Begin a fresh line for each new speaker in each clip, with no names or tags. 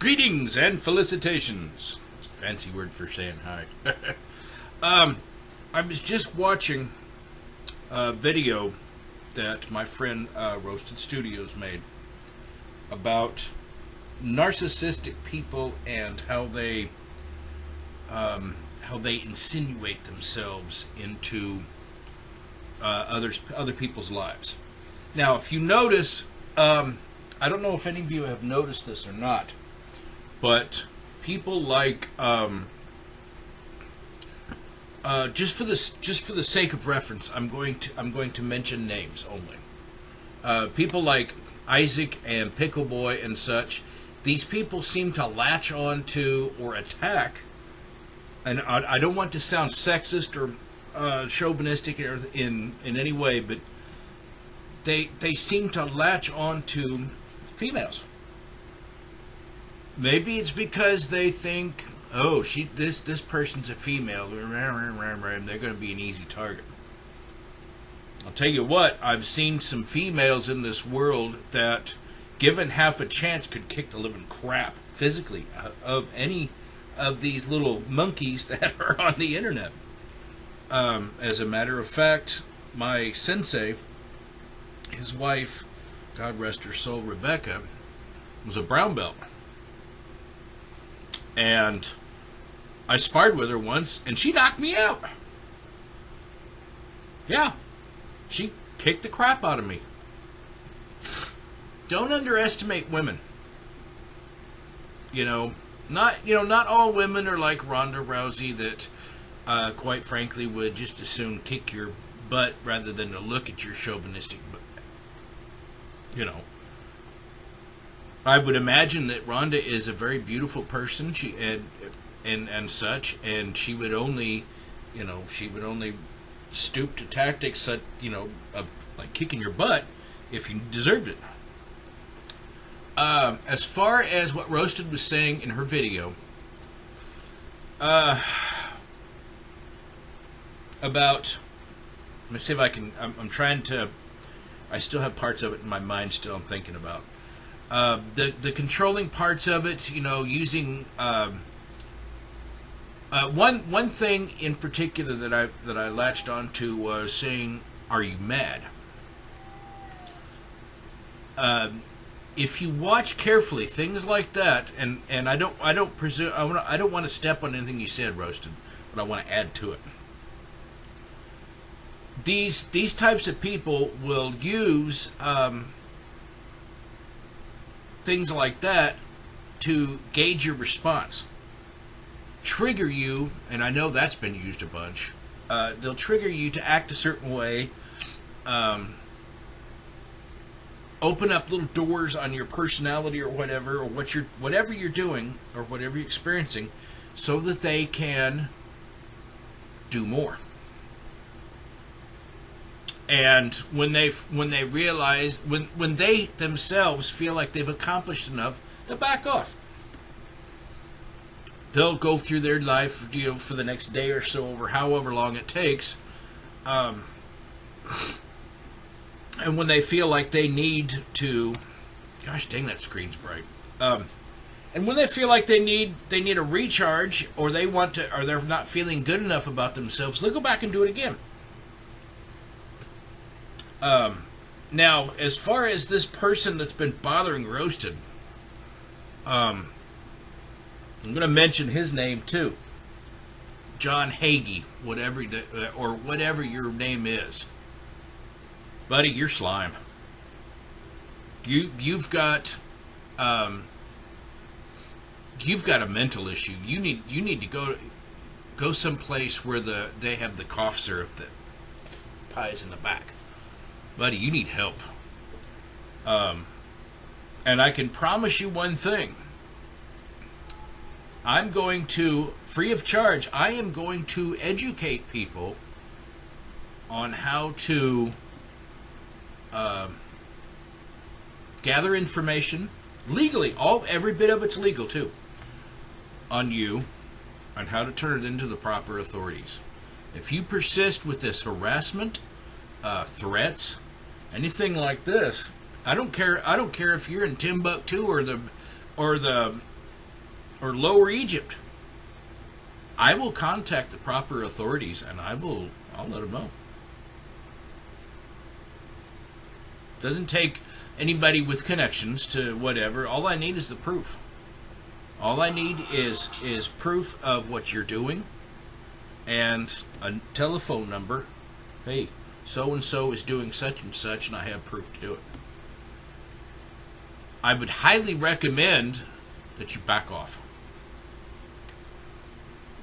Greetings and felicitations. Fancy word for saying hi. I was just watching a video that my friend Roasted Studios made about narcissistic people and how they insinuate themselves into other people's lives. Now, if you notice, I don't know if any of you have noticed this or not, but people like just for the sake of reference, I'm going to mention names only. People like Isaac and Pickle Boy and such. These people seem to latch on to or attack, and I don't want to sound sexist or chauvinistic in any way, but they seem to latch on to females. Maybe it's because they think, oh, this person's a female, and they're going to be an easy target. I'll tell you what, I've seen some females in this world that, given half a chance, could kick the living crap physically of any of these little monkeys that are on the internet. As a matter of fact, my sensei, his wife, God rest her soul, Rebecca, was a brown belt. And I sparred with her once, and she knocked me out. Yeah, she kicked the crap out of me. Don't underestimate women. Not all women are like Ronda Rousey that, quite frankly, would just as soon kick your butt rather than to look at your chauvinistic butt. I would imagine that Rhonda is a very beautiful person. She and such, and she would only stoop to tactics of like kicking your butt if you deserved it. As far as what Roasted was saying in her video about, let me see if I can. I'm trying to. I still have parts of it in my mind. Still, I'm thinking about. The controlling parts of it, using one thing in particular that I latched onto was saying, "Are you mad?" If you watch carefully, things like that, and I don't want to step on anything you said, Roasted, but I want to add to it. These types of people will use things like that to gauge your response, trigger you, and I know that's been used a bunch. They'll trigger you to act a certain way, open up little doors on your personality or whatever, or whatever you're doing or whatever you're experiencing, so that they can do more. And when they realize, when they themselves feel like they've accomplished enough, they'll back off. They'll go through their life, for the next day or so, or however long it takes. And when they feel like they need to, gosh dang, that screen's bright. And when they feel like they need a recharge, or they're not feeling good enough about themselves, they'll go back and do it again. Now, as far as this person that's been bothering Roasted, I'm going to mention his name too. John Hagee, whatever your name is. Buddy, you're slime. You've got a mental issue. You need to go someplace where they have the cough syrup that pies in the back. Buddy, you need help. And I can promise you one thing. I'm going to, free of charge, I am going to educate people on how to gather information legally. Every bit of it's legal too. On how to turn it into the proper authorities. If you persist with this harassment, threats, anything like this, I don't care if you're in Timbuktu or the or Lower Egypt, I will contact the proper authorities and I'll let them know. Doesn't take anybody with connections to whatever. All I need is the proof. All I need is proof of what you're doing and a telephone number. Hey, so-and-so is doing such and such, and I have proof to do it. I would highly recommend that you back off.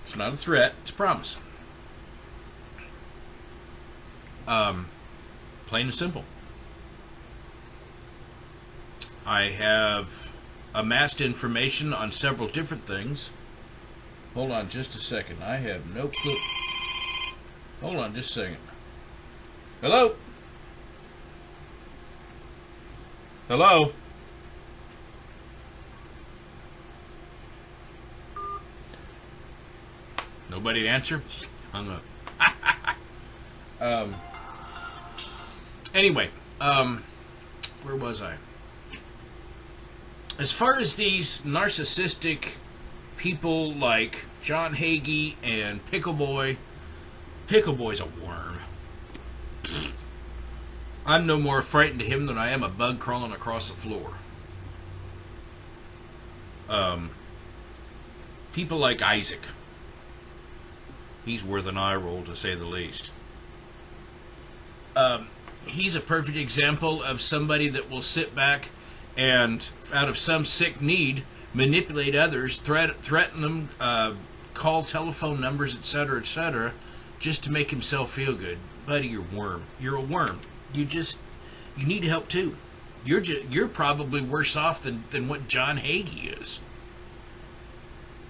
It's not a threat, it's a promise. Plain and simple. I have amassed information on several different things. Hold on just a second. I have no clue. Hold on just a second. Hello? Hello? Nobody to answer? Hung up. Anyway, where was I? As far as these narcissistic people like John Hagee and Pickleboy's a worm. I'm no more frightened of him than I am a bug crawling across the floor. People like Isaac. He's worth an eye roll, to say the least. He's a perfect example of somebody that will sit back and, out of some sick need, manipulate others, threaten them, call telephone numbers, etc., just to make himself feel good. Buddy, you're a worm. You're a worm. You need help too. You're probably worse off than what John Hagee is.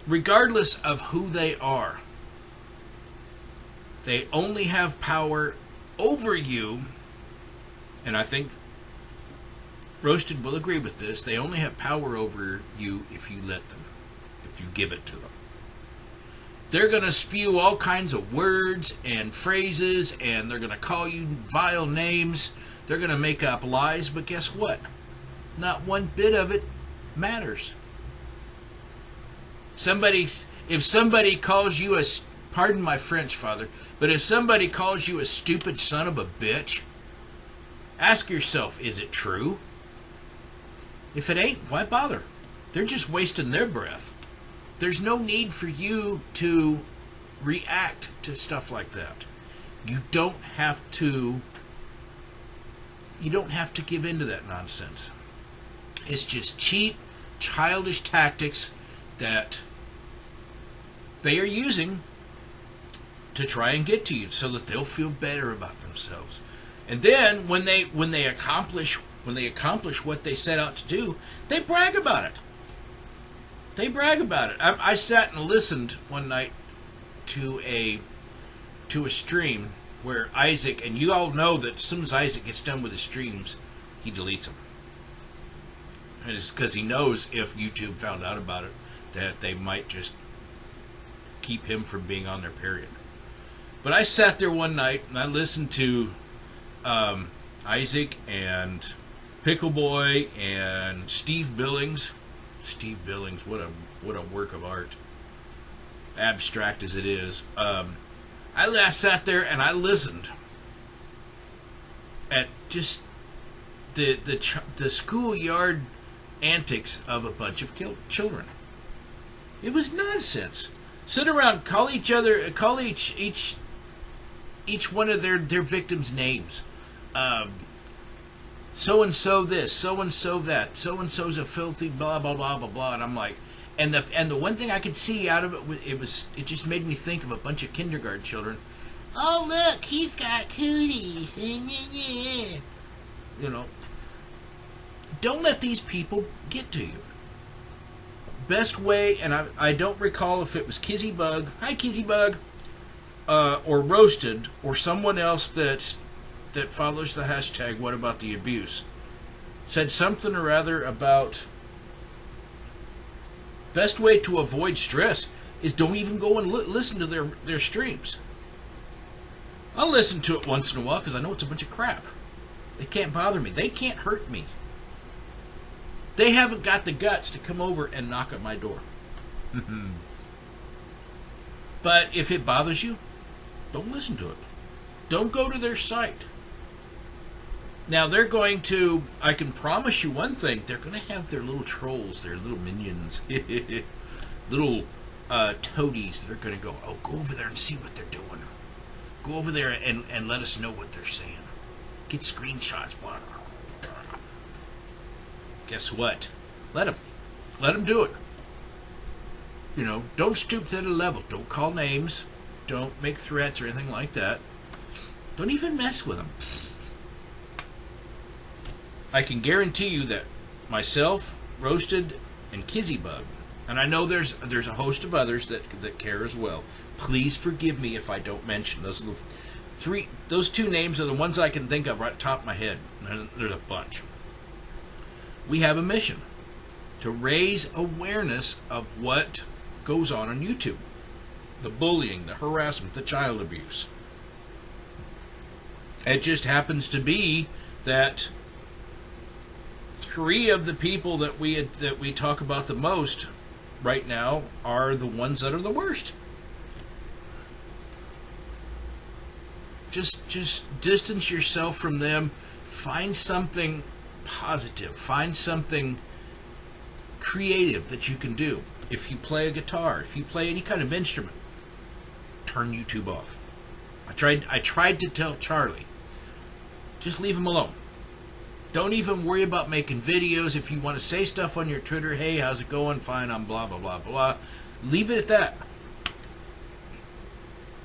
Regardless of who they are, they only have power over you, and I think Roasted will agree with this. They only have power over you if you let them, if you give it to them. They're going to spew all kinds of words and phrases, and they're going to call you vile names. They're going to make up lies, but guess what? Not one bit of it matters. If somebody calls you pardon my French, Father, but if somebody calls you a stupid son of a bitch, ask yourself, is it true? If it ain't, why bother? They're just wasting their breath. There's no need for you to react to stuff like that. You don't have to give in to that nonsense. It's just cheap, childish tactics that they are using to try and get to you so that they'll feel better about themselves. And then when they accomplish what they set out to do, they brag about it. I sat and listened one night to a stream where Isaac, and you all know that as soon as Isaac gets done with his streams, he deletes them. And it's because he knows if YouTube found out about it, that they might just keep him from being on their period. But I sat there one night and I listened to Isaac and Pickleboy and Steve Billings. Steve Billings, what a work of art, abstract as it is. I sat there and I listened at just the schoolyard antics of a bunch of children. It was nonsense. Sit around, call each one of their victims' names. So-and-so this, so-and-so that, so-and-so's a filthy blah, blah, blah, blah, blah. And I'm like, and the one thing I could see out of it just made me think of a bunch of kindergarten children. Oh, look, he's got cooties. You know, don't let these people get to you. Best way, and I don't recall if it was Kizzy Bug, hi Kizzy Bug, or Roasted, or someone else that follows the hashtag What About the Abuse, said something or other about best way to avoid stress is don't even go and listen to their streams. I'll listen to it once in a while because I know it's a bunch of crap. They can't bother me. They can't hurt me. They haven't got the guts to come over and knock at my door. But if it bothers you, don't listen to it. Don't go to their site. Now, they're going to, I can promise you one thing, they're going to have their little trolls, their little minions, little toadies that are going to go, oh, go over there and see what they're doing. Go over there and let us know what they're saying. Get screenshots. Guess what? Let them do it. You know, don't stoop to the level. Don't call names. Don't make threats or anything like that. Don't even mess with them. I can guarantee you that myself, Roasted, and Kizzybug, and I know there's a host of others that care as well. Please forgive me if I don't mention those three. Those two names are the ones I can think of right at the top of my head. And there's a bunch. We have a mission to raise awareness of what goes on YouTube. The bullying, the harassment, the child abuse. It just happens to be that three of the people that we talk about the most right now are the ones that are the worst. Just distance yourself from them. Find something positive. Find something creative that you can do. If you play a guitar, if you play any kind of instrument, turn YouTube off. I tried to tell Charlie, just leave him alone. Don't even worry about making videos. If you want to say stuff on your Twitter, hey, how's it going? Fine, I'm blah, blah, blah, blah. Leave it at that.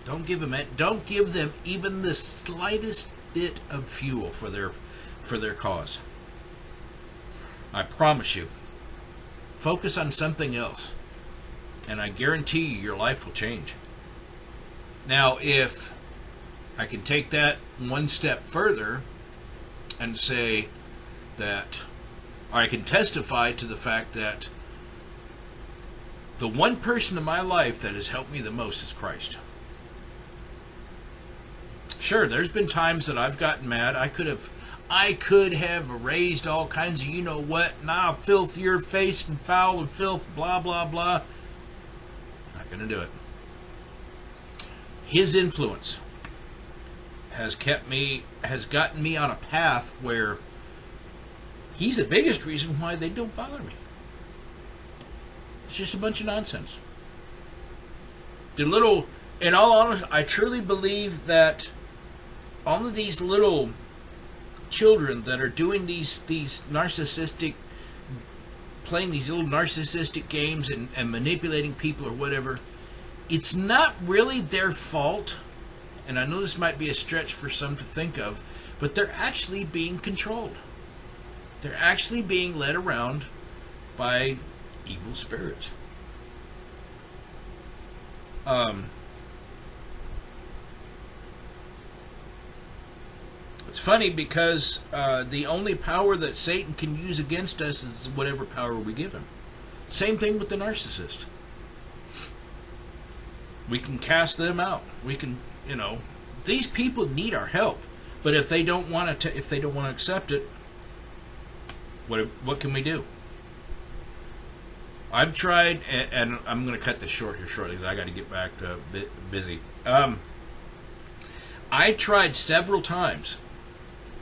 Don't give them even the slightest bit of fuel for their cause. I promise you. Focus on something else, and I guarantee you your life will change. Now, if I can take that one step further and say that, or I can testify to the fact that the one person in my life that has helped me the most is Christ. Sure, there's been times that I've gotten mad. I could have raised all kinds of, you know what, filth your face and foul and filth, blah, blah, blah. Not going to do it. His influence has gotten me on a path where he's the biggest reason why they don't bother me. It's just a bunch of nonsense. In all honesty, I truly believe that all of these little children that are doing these narcissistic, playing these little narcissistic games and manipulating people or whatever, it's not really their fault. And I know this might be a stretch for some to think of, but they're actually being controlled. They're actually being led around by evil spirits. It's funny because the only power that Satan can use against us is whatever power we give him. Same thing with the narcissist. We can cast them out. We can, these people need our help. But if they don't want to, accept it, what can we do? I've tried, and I'm going to cut this short here shortly because I got to get back to busy. I tried several times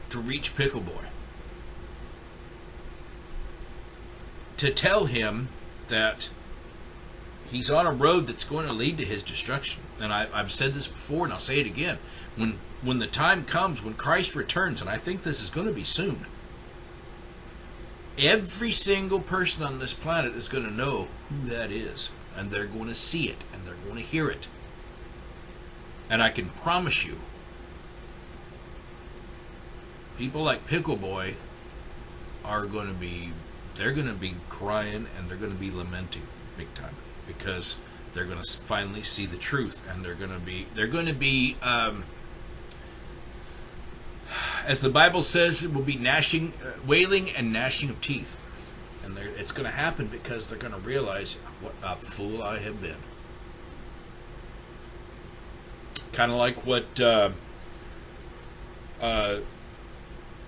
to reach Pickle Boy, to tell him that he's on a road that's going to lead to his destruction. And I've said this before, and I'll say it again. When the time comes, when Christ returns, and I think this is going to be soon, every single person on this planet is going to know who that is, and they're going to see it, and they're going to hear it. And I can promise you, people like Pickle Boy they're going to be crying and they're going to be lamenting big time, because they're going to finally see the truth, and they're going to be as the Bible says, it will be wailing and gnashing of teeth, and it's going to happen because they're going to realize what a fool I have been. Kind of like what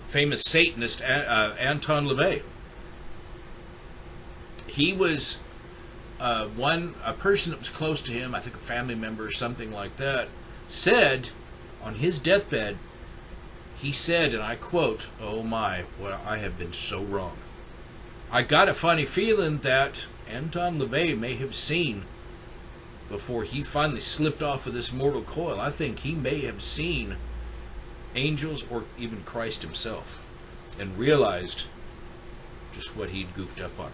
famous Satanist Anton LaVey. He was a person that was close to him, I think a family member or something like that, said on his deathbed, he said, and I quote, "Oh my, well, I have been so wrong." I got a funny feeling that Anton LaVey may have seen, before he finally slipped off of this mortal coil, I think he may have seen angels or even Christ himself and realized just what he'd goofed up on.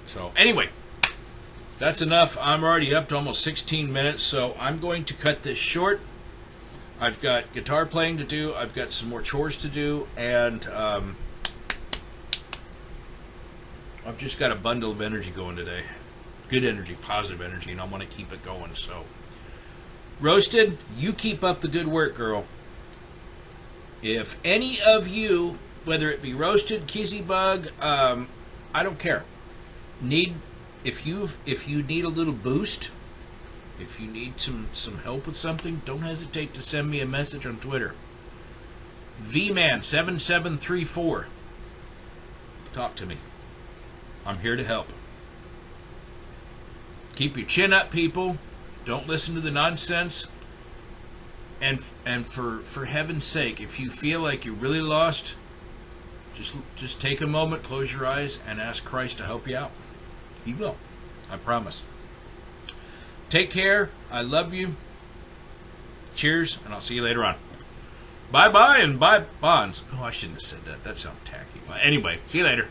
So anyway, that's enough. I'm already up to almost 16 minutes, so I'm going to cut this short. I've got guitar playing to do. I've got some more chores to do, and I've just got a bundle of energy going today. Good energy, positive energy, and I want to keep it going. So, Roasted, you keep up the good work, girl. If any of you, whether it be Roasted, Kizzy Bug, I don't care. If you need a little boost, if you need some help with something, don't hesitate to send me a message on Twitter. VMan7734. Talk to me. I'm here to help. Keep your chin up, people. Don't listen to the nonsense. And for heaven's sake, if you feel like you're really lost, just take a moment, close your eyes, and ask Christ to help you out. He will. I promise. Take care. I love you. Cheers, and I'll see you later on. Bye-bye and bye bonds. Oh, I shouldn't have said that. That sounds tacky. Anyway, see you later.